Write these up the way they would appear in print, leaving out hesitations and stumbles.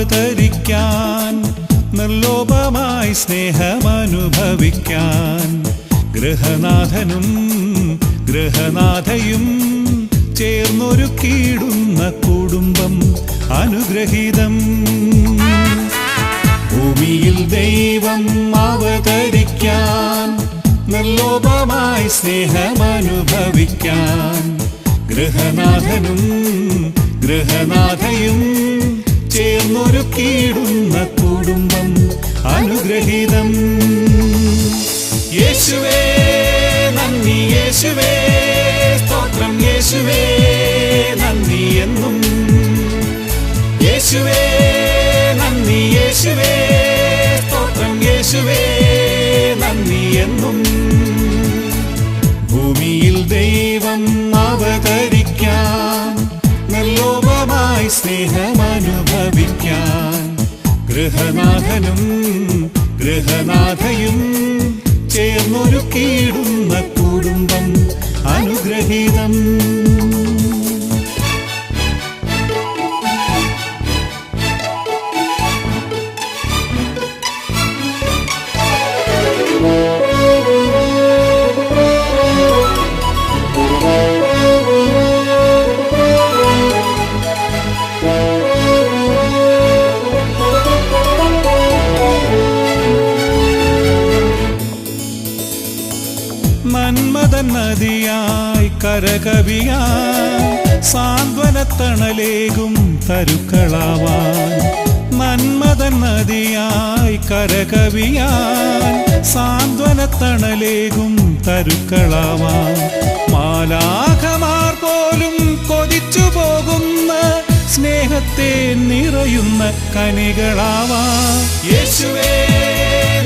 അവതരിക്കാൻ, നിർലോഭമായി സ്നേഹമനുഭവിക്കാൻ, ഗൃഹനാഥനും ഗൃഹനാഥയും ചേർന്നൊരുക്കിയിടുന്ന കുടുംബം അനുഗ്രഹീതം. ഭൂമിയിൽ ദൈവം അവതരിക്കാൻ, നിർലോഭമായി സ്നേഹമനുഭവിക്കാൻ, ഗൃഹനാഥനും ഗൃഹനാഥയും ചേർന്നൊരുക്കിയിടുന്ന കുടുംബം അനുഗ്രഹീതം. യേശുവേ നന്ദി, യേശുവേ സ്തോത്രം, യേശുവേ നന്ദി എന്നും. യേശുവേ നന്ദി, യേശുവേ സ്തോത്രം, യേശുവേ നന്ദി എന്നും. ഭൂമിയിൽ ദൈവം അവതരിക്കാൻ, നിർലോഭമായി സ്നേഹമനുഭവിക്കാൻ, ഗൃഹനാഥനും ഗൃഹനാഥയും ചേർന്നൊരുക്കിയിടുന്ന കുടുംബം അനുഗ്രഹീതം. നന്മതൻ നദിയായി കരകവിയാൻ, സാന്ത്വനത്തണലേകും തരുക്കളാവാൻ. നന്മതൻ നദിയായി കരകവിയാൻ, സാന്ത്വനത്തണലേകും തരുക്കളാവാൻ. മാലാഖമാർ പോലും കൊതിച്ചു പോകുന്ന സ്നേഹത്തെ നിറയുന്ന കനികളാവാൻ. യേശുവേ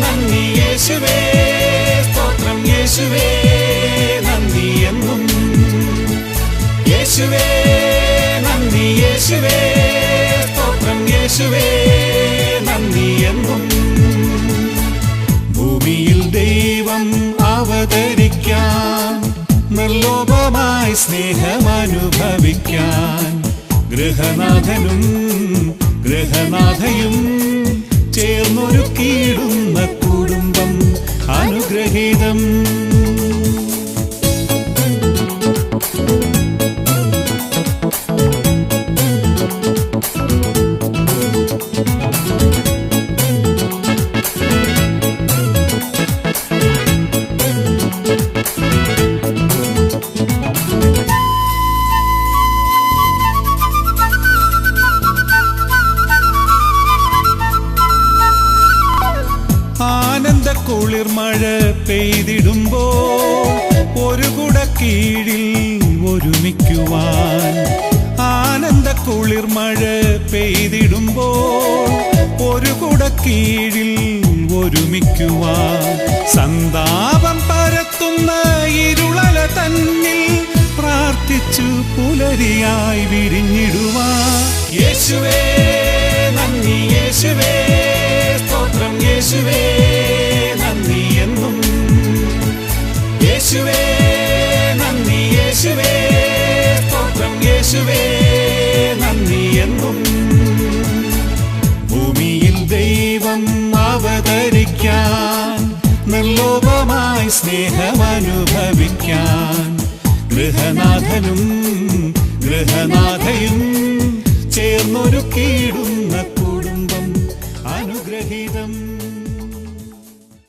നന്ദി, യേശുവേ സ്തോത്രം, യേശുവേ നന്ദി എന്നും. യേശുവേ നന്ദി, യേശുവേ സ്തോത്രം, യേശുവേ നന്ദി എന്നും. ഭൂമിയിൽ ദൈവം അവതരിക്കാൻ, നിർലോഭമായി സ്നേഹമനുഭവിക്കാൻ, ഗൃഹനാഥനും ഗൃഹനാഥയും ചേർന്നൊരുക്കിയിടുന്ന കുടുംബം അനുഗ്രഹീതം. ആനന്ദ കുളിർമഴ പെയ്തിടുമ്പോൾ ഒരു കുടക്കീഴിൽ ഒരുമിക്കുവാൻ. ആനന്ദ കുളിർമഴ പെയ്തിടുമ്പോൾ ഒരു കുടക്കീഴിൽ ഒരുമിക്കുവാൻ. സന്താപം പരത്തുന്ന ഇരുളല തന്നിൽ പ്രാർത്ഥിച്ചു പുലരിയായി വിരിഞ്ഞിടുവാൻ. യേശുവേ നന്ദി, യേശുവേ സ്തോത്രം, യേശുവേ നന്ദി എന്നും. യേശുവേ നന്ദി, യേശുവേ സ്തോത്രം, യേശുവേ നന്ദി എന്നും. ഭൂമിയിൽ ദൈവം അവതരിക്കാൻ, നിർലോഭമായി സ്നേഹമനുഭവിക്കാൻ, ഗൃഹനാഥനും ഗൃഹനാഥയും ചേർന്നൊരുക്കിയിടുന്ന കുടുംബം അനുഗ്രഹീതം.